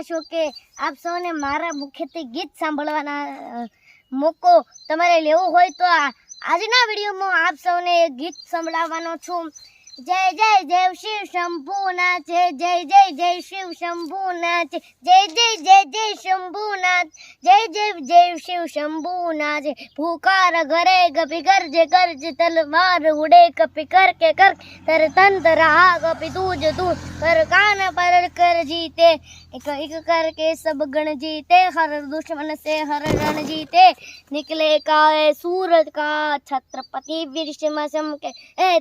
છો કે આપ સૌને મારા મુખેથી ગીત સાંભળવાના મોકો તમારે લેવો હોય તો આજના વિડીયોમાં આપ સૌને ગીત સંભળાવવાનો છું। જય જય જય શિવ શંભુનાથ, જય જય જય જય શિવ શંભુનાથ, જય જય જય જય શંભુનાથ, જય જય જય શિવ શંભુનાથ। ભૂકાર ઘરે કપી કરજે કરજે તલવાર ઉડે કપી કર કે કર तर तंत्र हा कपि तूज तू कर कान पर कर जीते एक एक करके सब गण जीते हर दुश्मन से हर रण जीते निकले काले सूरज का छत्रपति वीर सिंह के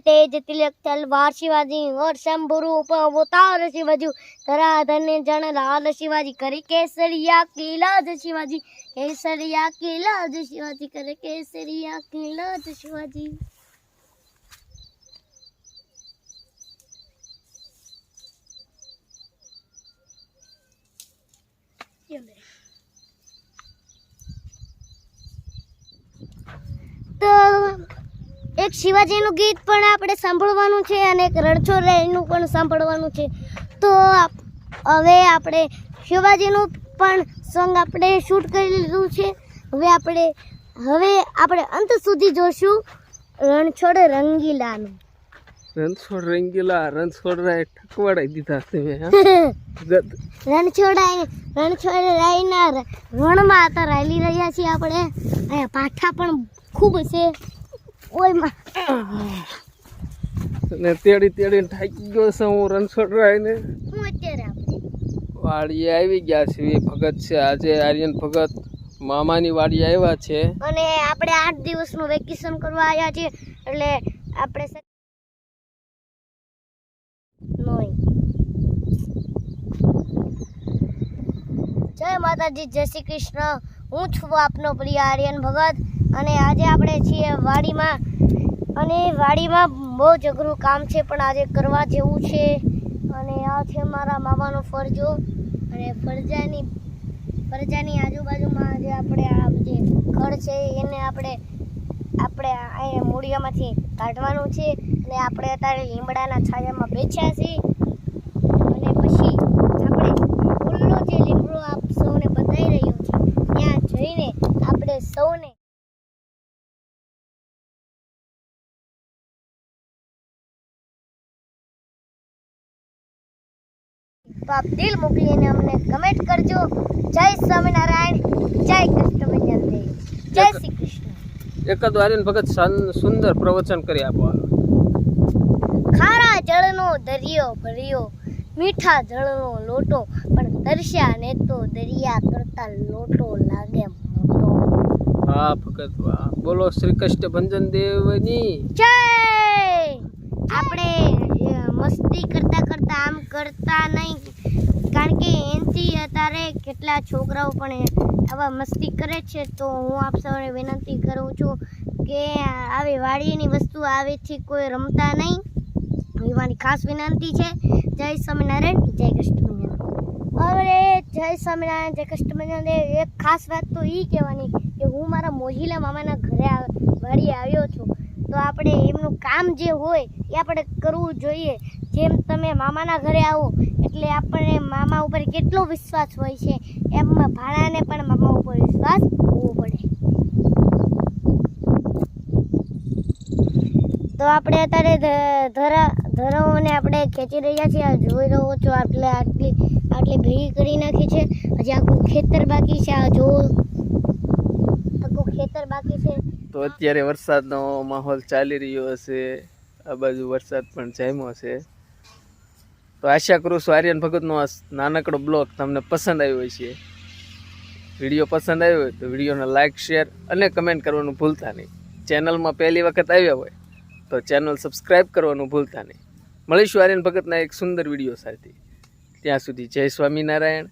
तेज तिलक तलवार शिवाजी और शंभु रूप अवतार शिवाजी धराधन जन लाल शिवाजी करे केसरिया की लाज शिवाजी केसरिया की लाज शिवाजी करे केसरिया की लाज शिवाजी। તો એક શિવાજીનું ગીત પણ આપણે સાંભળવાનું છે અને એક રણછોડરાયનું પણ સાંભળવાનું છે। તો હવે આપણે શિવાજીનું પણ સોંગ આપણે શૂટ કરી લીધું છે। હવે આપણે અંત સુધી જોશું રણછોડ રંગીલાનું। રણછોડરાય ઠકવાડાઈ દીધા તમે રણછોડરાયના રણમાં અત્યારે હાલી રહ્યા છીએ આપણે। અહીંયા પાઠા પણ ખૂબ છે ઓયમાં ને તેડી થાકી ગયો છે હું રણછોડરાયને। હું અત્યારે આપણે વાડીએ આવી ગયા છે ભગત છે આજે આર્યન ભગત મામાની વાડી આવ્યા છે અને આપણે 8 દિવસનું વેકેશન કરવા આવ્યા છીએ એટલે આપણે જય માતાજી, જય શ્રી કૃષ્ણ। હું છું આપનો પ્રિય આર્યન ભગત અને આજે આપણે છીએ વાડીમાં અને વાડીમાં બહુ જ અઘરું કામ છે પણ આજે કરવા જેવું છે। અને આ છે મારા મામાનો ફરજો અને ફરજાની આજુબાજુમાં જે આપણે આ જે ઘર છે એને આપણે અહીંયા મૂળિયામાંથી કાઢવાનું છે અને આપણે અત્યારે લીમડાના છાયામાં બેઠ્યા છીએ અને પછી આપણે ફૂલનો જે લીમડો આપ સૌને બતાવી રહ્યો છે ત્યાં જઈને આપણે સૌને તો આપ દિલ મોકલીને અમને કમેન્ટ કરજો। જય સ્વામિનારાયણ, જય કૃષ્ણ, જય શ્રી કૃષ્ણ। એકાદ આર્યન ભગત સુંદર પ્રવચન કરી આપો। ખારા જળનો દરિયો ભર્યો, મીઠા જળનો લોટો, પણ તરસ્યા ને તો દરિયા કરતા લોટો લાગે મોટો। હા ભગત વાહ, બોલો શ્રી કૃષ્ણ ભંજન દેવની જય। આપણે મસ્તી કરતા આમ કરતા નહીં કારણ કે એનથી અત્યારે કેટલા છોકરાઓ પણ આવા મસ્તી કરે છે। તો હું આપ સૌને વિનંતી કરું છું કે આવી વાડીની વસ્તુ આવેથી કોઈ રમતા નહીં એ મારી ખાસ વિનંતી છે। જય સ્વામિનારાયણ, જય કૃષ્ણ। અરે જય સ્વામિનારાયણ, જય કૃષ્ણ। એક ખાસ વાત તો એ કહેવાની કે હું મારા મોજીલા મામાના ઘરે વાડી આવ્યો છું તો આપણે એમનું કામ જે હોય એ આપણે કરવું જોઈએ। જેમ તમે મામાના ઘરે આવો એટલે આપણને મામા ઉપર કેટલો વિશ્વાસ હોય છે એમ ભાણાને પણ મામા ઉપર વિશ્વાસ હોવો પડે। તો આપણે અત્યારે ધરાઓને આપણે ખેંચી રહ્યા છીએ। જોઈ રહ્યો છો આટલી ભેગી કરી નાખી છે। હજી આખું ખેતર બાકી છે। આ જો આખું ખેતર બાકી છે। તો અત્યારે વરસાદનો માહોલ ચાલી રહ્યો હશે, આ બાજુ વરસાદ પણ જામ્યો છે। તો આશા કરું છું આર્યન ભગતનો આ નાનકડો બ્લોગ તમને પસંદ આવ્યો હશે। વિડીયો પસંદ આવ્યો હોય તો વિડીયોને લાઇક, શેર અને કમેન્ટ કરવાનું ભૂલતા નહીં। ચેનલમાં પહેલી વખત આવ્યા હોય તો ચેનલ સબસ્ક્રાઈબ કરવાનું ભૂલતા નહીં। મળીશું આર્યન ભગતના એક સુંદર વિડીયો સાથે। ત્યાં સુધી જય સ્વામિનારાયણ,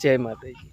જય માતાજી।